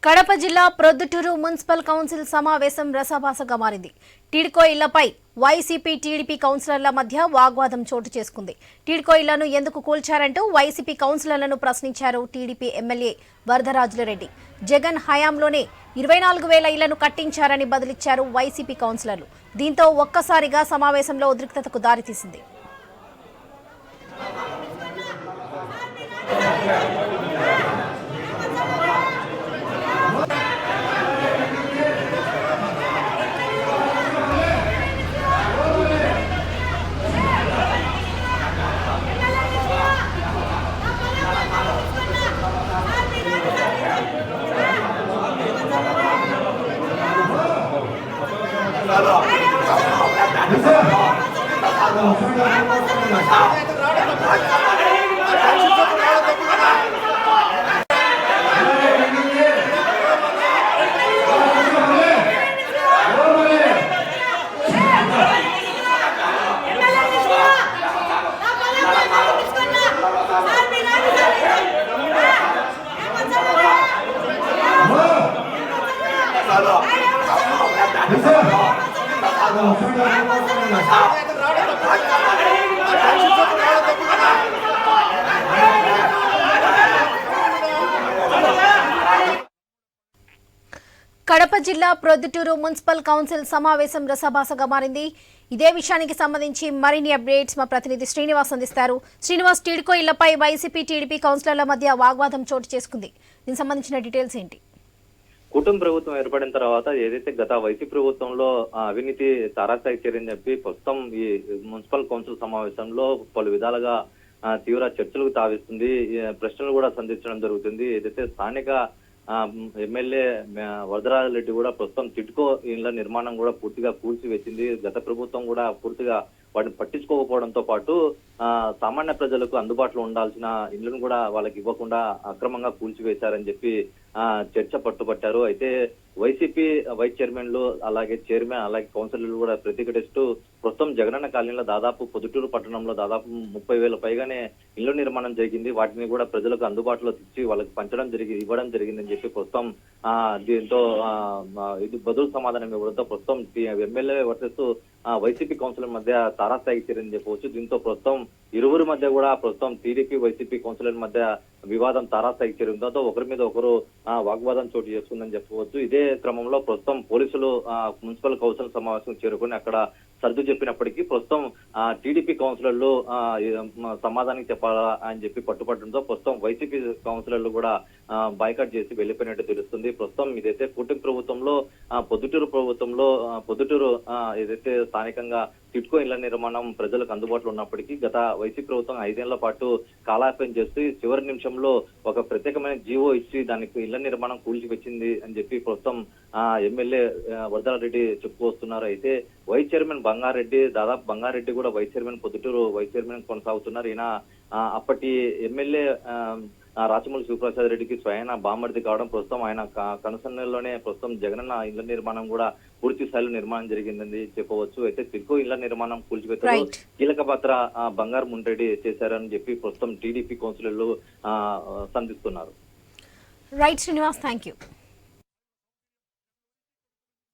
కడప జిల్లా Proddatur municipal council సమావేశం రసాభాసగా మారింది. టిడ్కో ఇళ్లపై వైసీపీ టీడీపీ కౌన్సిలర్ల మధ్య వాగ్వాదం చోటు చేసుకుంది. టిడ్కో ఇళ్లను ఎందుకు కూల్చారంటూ వైసీపీ కౌన్సిలర్లను ప్రశ్నించారు టీడీపీ ఎమ్మెల్యే వరదరాజులరెడ్డి. జగన్ హయాంలోనే 24,000 ఇళ్లను కట్టించారని బదులిచ్చారు వైసీపీ కౌన్సిలర్లు. దీంతో ఒక్కసారిగా సమావేశంలో ఉద్రిక్తతకు దారితీసింది. కడప జిల్లా ప్రొద్దుటూరు మున్సిపల్ కౌన్సిల్ సమావేశం రసాభాసగా మారింది. ఇదే విషయానికి సంబంధించి మరిన్ని అప్డేట్స్ మా ప్రతినిధి శ్రీనివాస్ అందిస్తారు. శ్రీనివాస్, టిడ్కో ఇళ్లపై వైసీపీ టీడీపీ కౌన్సిలర్ల మధ్య వాగ్వాదం చోటు చేసుకుంది. దీనికి సంబంధించిన డీటెయిల్స్ ఏంటి? కుటుంబ ప్రభుత్వం ఏర్పడిన తర్వాత ఏదైతే గత వైసీపీ ప్రభుత్వంలో అవినీతి తారాస్థాయికి చేరని చెప్పి ప్రస్తుతం ఈ మున్సిపల్ కౌన్సిల్ సమావేశంలో పలు విధాలుగా తీవ్ర చర్చలకు తావిస్తుంది. ప్రశ్నలు కూడా సంధించడం జరుగుతుంది. ఏదైతే స్థానిక ఎమ్మెల్యే వరదరాజరెడ్డి కూడా ప్రస్తుతం టిడ్కో ఇళ్ల నిర్మాణం కూడా పూర్తిగా కూల్చివేసింది. గత ప్రభుత్వం కూడా పూర్తిగా వాటిని పట్టించుకోకపోవడంతో పాటు సామాన్య ప్రజలకు అందుబాటులో ఉండాల్సిన ఇళ్లను కూడా వాళ్ళకి ఇవ్వకుండా అక్రమంగా కూల్చివేశారని చెప్పి చర్చ పట్టుబట్టారు. అయితే వైసీపీ వైస్ చైర్మన్లు అలాగే చైర్మన్ అలాగే కౌన్సిలర్లు కూడా ప్రతిఘటిస్తూ ప్రస్తుతం జగనన్న కాలనీలో దాదాపు పొద్దుటూరు పట్టణంలో దాదాపు 30,000 పైగానే ఇళ్ల నిర్మాణం జరిగింది. వాటిని కూడా ప్రజలకు అందుబాటులో తెచ్చి వాళ్ళకి ఇవ్వడం జరిగిందని చెప్పి ప్రస్తుతం దీంతో ఇది బదులు సమాధానం ఇవ్వడంతో ప్రస్తుతం ఎమ్మెల్యే వర్సెస్ వైసీపీ కౌన్సిలర్ మధ్య తారాస్థాయికి చేరిందని చెప్పవచ్చు. దీంతో ప్రస్తుతం ఇరువురి మధ్య కూడా ప్రస్తుతం టీడీపీ వైసీపీ కౌన్సిలర్ మధ్య వివాదం తారాస్థాయికి చేరిందో ఒకరి మీద ఒకరు వాగ్వాదం చోటు చేసుకుందని చెప్పవచ్చు. ఇదే క్రమంలో ప్రస్తుతం పోలీసులు మున్సిపల్ కౌన్సిల్ సమావేశం చేరుకుని అక్కడ సర్దు చెప్పినప్పటికీ ప్రస్తుతం టీడీపీ కౌన్సిలర్లు సమాధానం చెప్పాలా అని చెప్పి పట్టుపట్టడంతో ప్రస్తుతం వైసీపీ కౌన్సిలర్లు కూడా బాయ్కాట్ చేసి వెళ్లిపోయినట్టు తెలుస్తుంది. ప్రస్తుతం ఇదైతే కూటమి ప్రభుత్వంలో పొద్దుటూరు ఏదైతే స్థానికంగా టిడ్కో ఇళ్ల నిర్మాణం ప్రజలకు అందుబాటులో ఉన్నప్పటికీ గత వైసీపీ ప్రభుత్వం 5 ఏళ్ల పాటు కాలాపం చేసి చివరి నిమిషంలో ఒక ప్రత్యేకమైన జీవో ఇచ్చి దానికి ఇళ్ల నిర్మాణం కూల్చివచ్చింది అని చెప్పి ప్రస్తుతం ఎమ్మెల్యే వరదరాజరెడ్డి చెప్పుకొస్తున్నారు. అయితే వైస్ చైర్మన్ బంగారెడ్డి కూడా vice chairman Proddatur vice chairman కొనసాగుతున్నారు. ఈయన అప్పటి ఎమ్మెల్యే రాచమూలి శివప్రసాద్ రెడ్డికి స్వయాన బామర్ది కావడం ప్రస్తుతం ఆయన కనుసన్నల్లోనే ప్రస్తుతం జగనన్న ఇళ్ల నిర్మాణం కూడా పూర్తి స్థాయిలో నిర్మాణం జరిగిందని చెప్పవచ్చు. అయితే టిడ్కో ఇళ్ల నిర్మాణం కూల్చివేతలో కీలక పాత్ర బంగారు మున్రెడ్డి చేశారని చెప్పి ప్రస్తుతం టీడీపీ కౌన్సిలర్లు సంధిస్తున్నారు. Right Srinivas, thank you.